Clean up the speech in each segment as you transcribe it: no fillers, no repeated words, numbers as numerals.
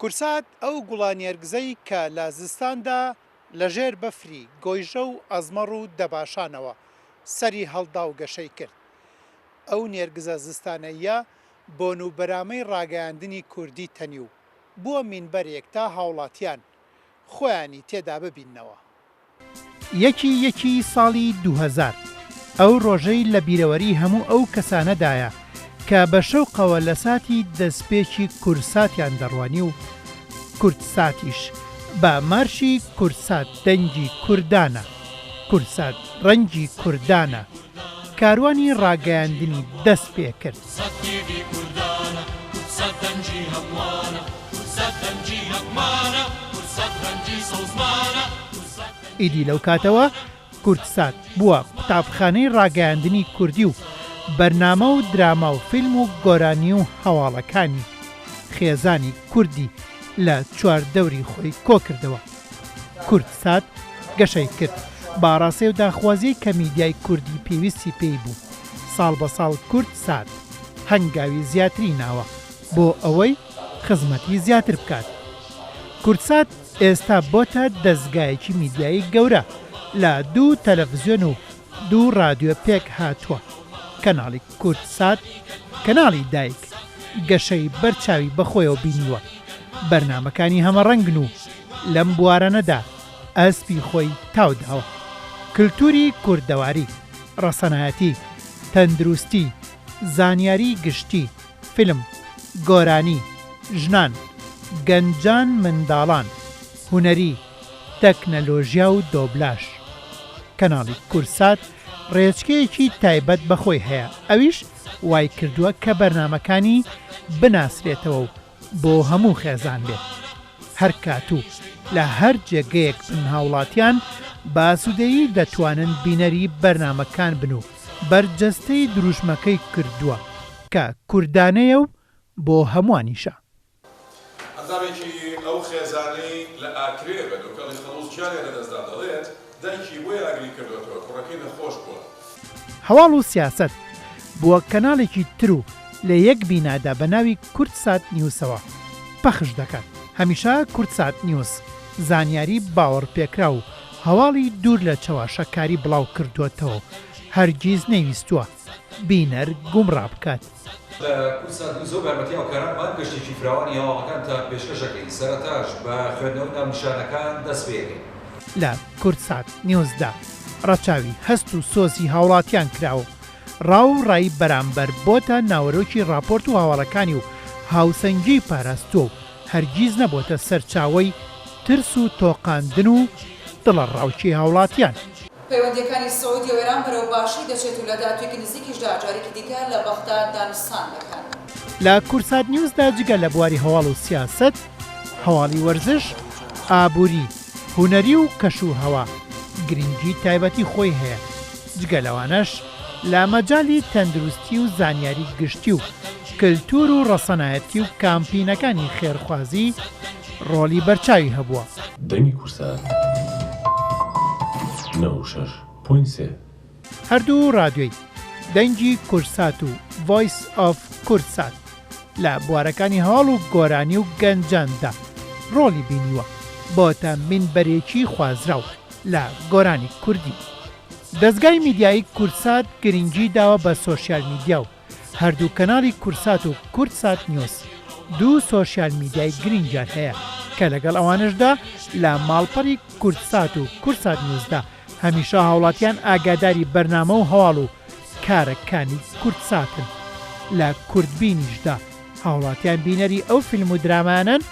کورسات ئەو گوڵانیێرگزەی کە لە زستاندا لەژێر بەفری گۆیژە و ئەزمەڕ و دەباشانەوە سەری هەڵدا و گەشەی کرد. ئەو نێرگزە زستانەیە بۆنوبەرامەی ڕاگەیاندنی کوردی تەنی و بووە مینبەرێک تا هاوڵاتیان خۆیانی تێدا ببیننەوە. یەکی ساڵی 2000 ئەو ڕۆژەی لە بیرەوەری هەموو ئەو کەسانەدایە کە بە شەوقەوە لە ساتی دەستپێکی کورساتیان دەڕوانی و کورتساتیش بە مارشی کورسات دەنگی کوردانە، کورسات ڕەنگی کوردانە کاروانی ڕاگەیاندنی دەست پێ کرد. ئیدی لەو کاتەوە کورتسات بووە قوتابخانەی ڕاگەیاندنی کوردی و بەرنامە و دراما و فیلم و گۆرانی و هەواڵەکانی خێزانی کوردی لە چواردەوری خۆی کۆ کردەوە. کورتسات گەشەی کرد باڕاسێ و داخوازی کە میدیای کوردی پێویستی پێی بوو. ساڵ بە ساڵ کورتسات هەنگاوی زیاتری ناوە بۆ ئەوەی خزمەتی زیاتر بکات. کورتسات ئێستا بۆتە دەستگایەکی میدیایی گەورە لە 2 تەلەڤیزیۆن و 2 رادیۆ پێک هاتووە. کەناڵی کورتسات کەناڵی دایک گەشەی بەرچاوی بەخۆیەوە بینیوە. بەرنامەکانی هەمە ڕەنگن و لەم بوارەنەدا ئەسپی خۆی تاوداوە. کللتوری کوردەواری، ڕەسەنایەتی، تەندروستی، زانیاری گشتی، فیلم، گۆرانی، ژنان، گەنجان منداڵان، هونەری، تەکنەلۆژیا و دۆبلاژ. کەناڵی کورتسات ڕێچکەیەکی تایبەت بەخۆی هەیە، ئەویش وای کردووە کە بەرنامەکانی بناسرێتەوە و بۆ هەموو خێزان بێت. هەر کاتوو لە هەر جێگەیەک بن هاوڵاتیان باسوودەیی دەتوانن بینەری بەرنامەکان بن و بەرجەستەی دروشمەکەی کردووە کە کوردانەیە و بۆ هەمووانیشە. ئەندامێکی ئەو خێزانەی لە ئاکرێ بە دۆکەڵی خەڵوز جارێ لەدەستدا دەڵێت دایکی بۆی ئاگری کردوێتەوە کوڕەکەی نەخۆش بووە. هەواڵ و سیاسەت بووە کەناڵێکی تر و لە یەک بینادا بە ناوی کورتسات نیوسەوە پەخش دەکات. هەمیشە کورتسات نیوس زانیاری باوەڕ پێکرا و هەواڵی دوور لە چەواشەکاری بڵاو کردوێتەوە و هەرگیز نەیویستووە بینەر گومڕا بکات. لە کورتسات زۆر بەرمەتی ئەوکارانمان گەشتێکی فراوانی هەواڵەکان تا پێشکەشەکەی سەرەتاش بە خوێندنەوە ناونیشانەکان دەست پێکەین. لە کورتسات نیوزدا ڕەچاوی هەست و سۆزی هاوڵاتیان کراوە. ڕاو ڕای بەرامبەر بۆتە ناوەرۆکی راپۆرت و هاوڵەکانی و هاوسەنگی پاراستووە و هەرگیز نەبۆتە سەرچاوەی ترس و تۆقاندن و دڵە ڕاوچی هاوڵاتیان. پەیوەندیەکانی سەعودی و ئێران بەرەو باشی دەچێت و لە داهاتوویەکی نزیکیشدا جارێکی دیکە لە بەغداد دانوستان دەکەن. لە کورتسات نیوزدا جگە لە بواری هەواڵ و سیاسەت، هەواڵی وەرزش، ئابووری، هونەری و کەش و هەوا گرنگی تایبەتی خۆی هەیە. جگە لەوانەش لە مەجاڵی تەندروستی و زانیاری گشتی و کللتور و ڕەسەنایەتی و کامپینەکانی خێرخوازی ڕۆلی بەرچاوی هەبووە. دەنگی کورتسات 96.3 هەردوو رادیۆی دەنگی کورتسات و ڤۆیس ئۆف کورتسات لە بوارەکانی هەواڵ و گۆرانی و گەنجاندا ڕۆلی بینیوە بۆتە مینبەرێکی خوازراو لە گۆرانی کوردی. دەستگای میدیایی کورتسات گرنگی داوە بە سۆشیال میدیا و هەردوو کەناڵی کورتسات و کورتسات نیوز 2 سۆشیال میدیای گرنگیان هەیە کە لەگەڵ ئەوانشدا لە ماڵپەڕی کورتسات و کورتسات نیوزدا هەمیشە هاوڵاتیان ئاگاداری بەرنامە و هەواڵ و کارەکانی کورتساتن. لە کوردبینیشدا هاوڵاتیان بینەری ئەو فیلم و درامانن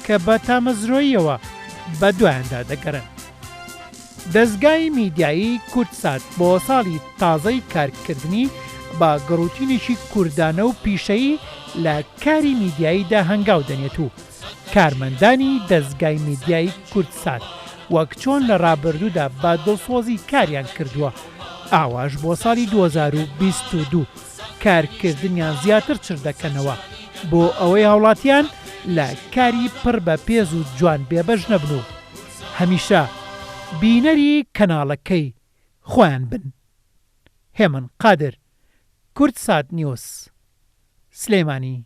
کە بە تامەزرۆییەوە بە دوایاندا دەگەڕن. دەستگای میدیایی کورتسات بۆ ساڵی تازەی کارکردنی با گەڕوتینێکی کوردانە و پیشەیی لە کاری میدیاییدا هەنگاو دەنێت و کارمەندانی دەستگای میدیایی کورتسات وەک چۆن لە ڕابردوودا با دڵسۆزی کاریان کردووە ئاواش بۆ ساڵی 2022 کارکردنیان زیاتر چر دەکەنەوە بۆ ئەوەی هاوڵاتیان لە کاری پڕ بە پێز و جوان بێبەش نەبن و هەمیشە بینەری کەناڵەکەی خۆیان بن. هێمن قادر، کورتسات نیوز، سلێمانی.